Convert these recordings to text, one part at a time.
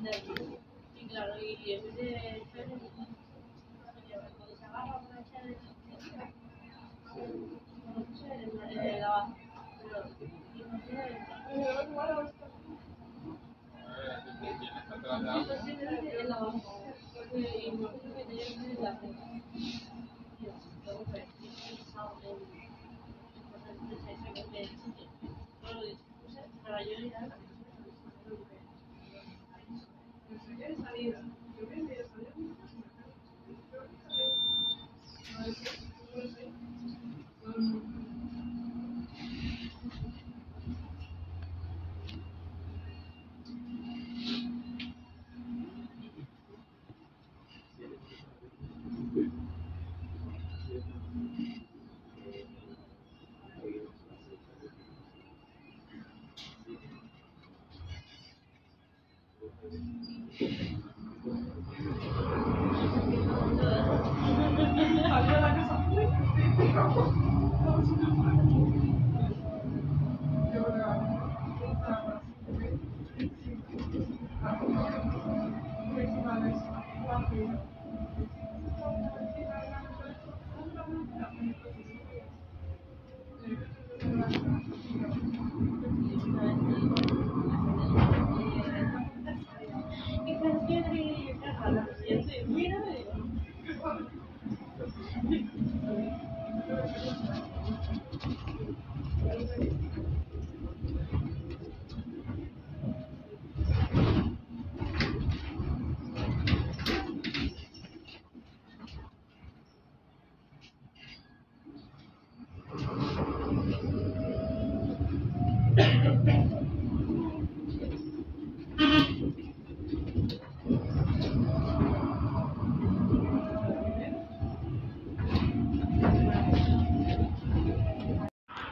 Y claro, y en vez de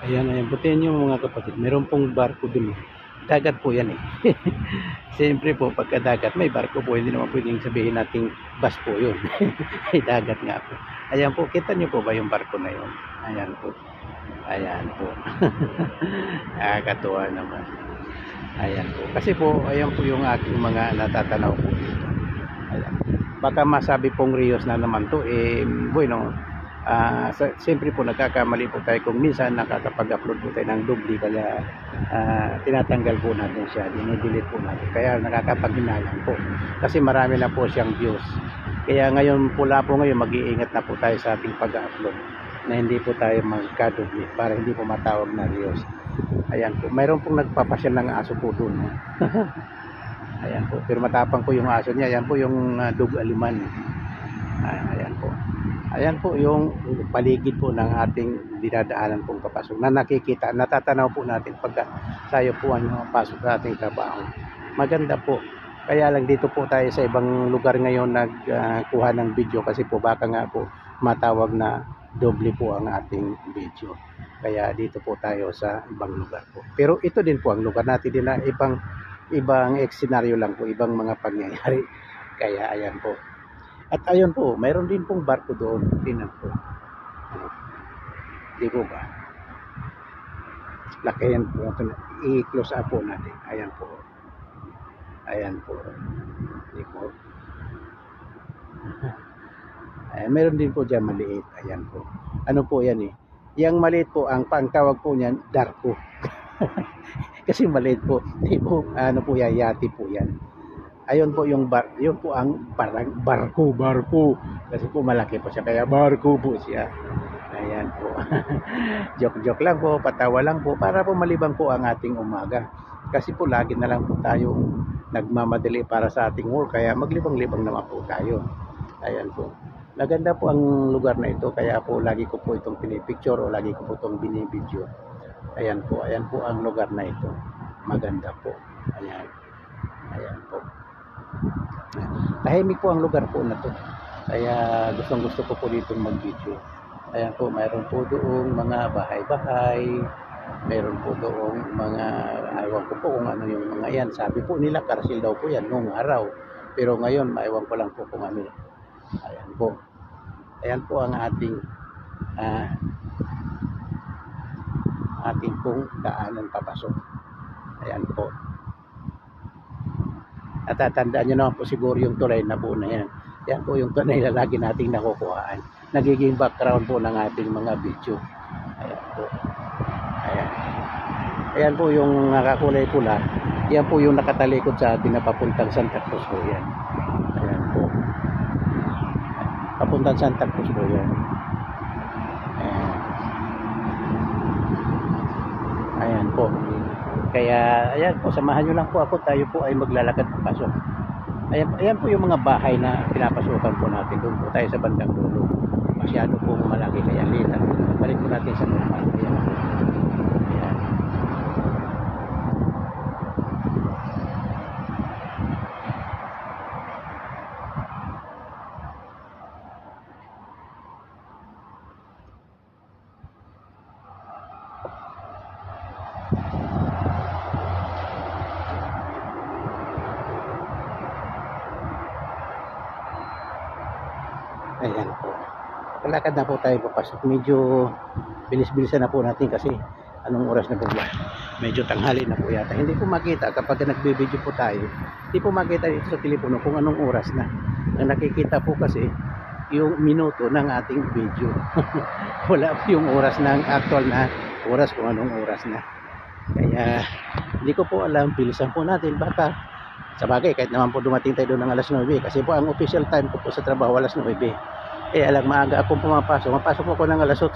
Ayan, ayan. Butin nyo mga kapatid. Meron pong barko dun. Dagat po yan eh. Siyempre po, pagka dagat, may barko po. Hindi naman pwedeng sabihin nating bus po yun. Ay dagat nga po. Ayan po, kita nyo po ba yung barko na yun? Ayan po. Ayan po. Nakakatuwa naman. Ayan po. Kasi po, ayan po yung aking mga natatanaw po dito. Ayan. Baka masabi pong Rios na naman to, bueno, siyempre po nagkakamali po tayo kung minsan nakakapag-upload po tayo ng dubli, kaya tinatanggal po natin siya, dinidelete po natin, kaya nakakapaghinayang po kasi marami na po siyang views. Kaya ngayon mag-iingat na po tayo sa ating pag-upload na hindi po tayo magkadubli para hindi po matawag na Rios. Ayan po, mayroon pong nagpapasyal ng aso po doon. Ayan po, pero matapang po yung aso niya. Ayan po yung dog aliman. Ayan po. Ayan po yung paligid po ng ating dinadaanan pong papasok na nakikita, natatanaw po natin pagka tayo po ang pasok sa ating trabaho. Maganda po. Kaya lang dito po tayo sa ibang lugar ngayon nagkuha ng video kasi po baka nga po matawag na doble po ang ating video. Kaya dito po tayo sa ibang lugar po. Pero ito din po ang lugar natin din na ibang scenario lang po, ibang mga pangyayari. Kaya ayan po. At ayun po, mayroon din pong barko doon. Tingnan po. Di po ba? Lakayan po. I-close up po natin. Ayan po. Ayan po. Di po. Ayan, mayroon din po dyan maliit. Ayan po. Ano po yan eh? Yang maliit po, ang pangtawag po niyan, darko. Kasi maliit po. Di po, ano po yan, yati po yan. Ayun po yung yun po ang barko. Kasi po malaki po siya, kaya barko po siya. Ayan po. Joke lang po, patawa lang po, para po malibang po ang ating umaga. Kasi po lagi na lang po tayo nagmamadali para sa ating work, kaya maglibang-libang naman po tayo. Ayan po. Maganda po ang lugar na ito, kaya po lagi ko po itong pinipicture o lagi ko po itong binibideo. Ayan po ang lugar na ito. Maganda po. Ayan po. Tahimik po ang lugar po na to. Kaya gustong-gusto ko po dito mag-video. Ayan po, mayroon po doong mga bahay-bahay. Mayroon po doong mga, aywan ko po kung ano yung mga yan. Sabi po nila, karsil daw po yan noong araw. Pero ngayon, maiwan ko lang po kung ano. Ayan po. Ayan po ang ating pong daanan papasok. Ayan po. Natatandaan nyo naman po siguro yung tulay na po na yan. Yan po yung tunay na lagi nating nakukuhaan. Nagiging background po ng ating mga video. Ayan po. Ayan. Ayan po yung nakakulay pula. Yan po yung nakatalikod sa atin na papuntang Santa Cruz po yan. Ayan po. Papuntang Santa Cruz po yan. Ayan. Ayan po. Kaya ayan po, samahan nyo lang po ako. Tayo po ay maglalakad papasok. Ayan po yung mga bahay na pinapasukan po natin. Doon po tayo sa bandang dulo. Masyado po malaki kaya lita. Balik po natin sa normal. Ayan. Ayan. Ayan po. Kalakad na po tayo papasok. Medyo bilis-bilisan na po natin kasi anong oras na po ba? Medyo tanghali na po yata. Hindi po makita kapag nagbe-video po tayo. Hindi po makita dito sa telepono kung anong oras na. Ang nakikita po kasi yung minuto ng ating video. Wala po yung oras ng actual na oras kung anong oras na. Kaya hindi ko po alam. Bilisan po natin. Baka sa bagay kahit naman po dumating tayo doon ng alas 9 kasi po ang official time ko po sa trabaho alas 9. Alam maaga akong pumapasok. Mapasok ako ng alas 8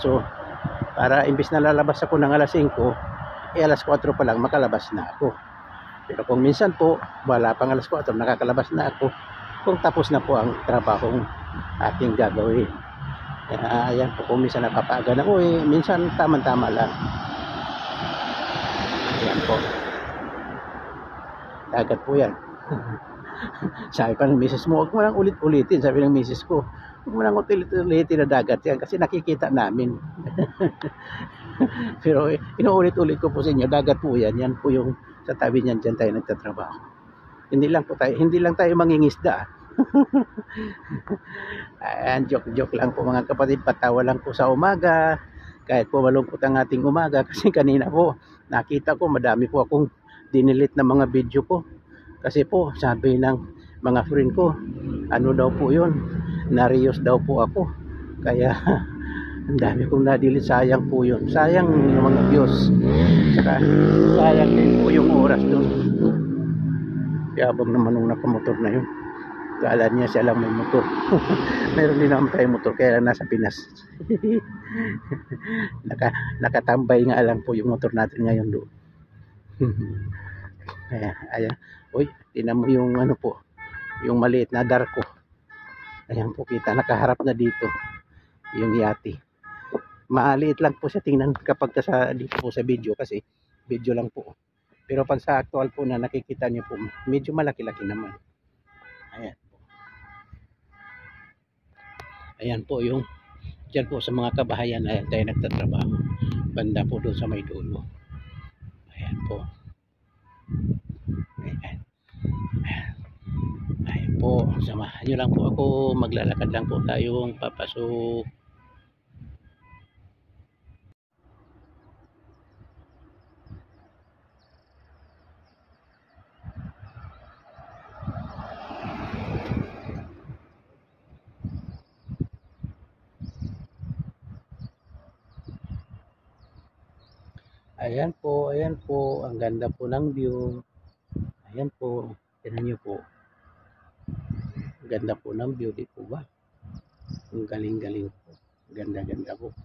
para imbis na lalabas ako ng alas 5, alas 4 pa lang makalabas na ako. Pero kung minsan po, wala pang alas 4, nakakalabas na ako kung tapos na po ang trabahong ating gagawin. Ayan po, kung minsan napapaaga na uwi, minsan tama-tama lang. Ayan po. Dagat po yan. Sabi pa ng misis mo, huwag mo lang ulit-ulitin. Sabi ng misis ko, huwag mo lang ulit-ulitin na dagat yan kasi nakikita namin. Pero inuulit-ulit ko po sa inyo, dagat po yan. Yan po yung sa tabi niyan, dyan tayo nagtatrabaho. Hindi lang tayo mangingisda. Ayan, joke lang po mga kapatid, patawa lang po sa umaga. Kahit po malungkot ang ating umaga kasi kanina po nakita ko madami po akong dinilit na mga video ko. Kasi po sabi ng mga friend ko, ano daw po yun, na-reuse daw po ako. Kaya ang dami kong na-delete, sayang po yun. Sayang yung mga views. Saka sayang din po yung oras doon. Yabang naman nung nakamotor na yun. Kala niya siya lang may motor. Meron din naman tayo motor kaya lang nasa Pinas. Nakatambay nga lang po yung motor natin ngayon doon. Ayan. Uy, tinan mo yung ano po, yung maliit na darko. Ayan po kita, nakaharap na dito yung yati. Maliit lang po siya tingnan kapag dito po sa video kasi video lang po. Pero pag sa actual po na nakikita niyo po, medyo malaki-laki naman. Ayan. Ayan po yung dyan po sa mga kabahayan na tayo nagtatrabaho. Banda po doon sa may dulo. Ayan po. Ayan. Ayan po. Samahan nyo lang po ako. Maglalakad lang po tayong papasok. Ayan po, ang ganda po ng view. Ayan po, tingnan niyo po. Ganda po ng view, di po ba? Ang galing-galing po. Ganda-ganda po.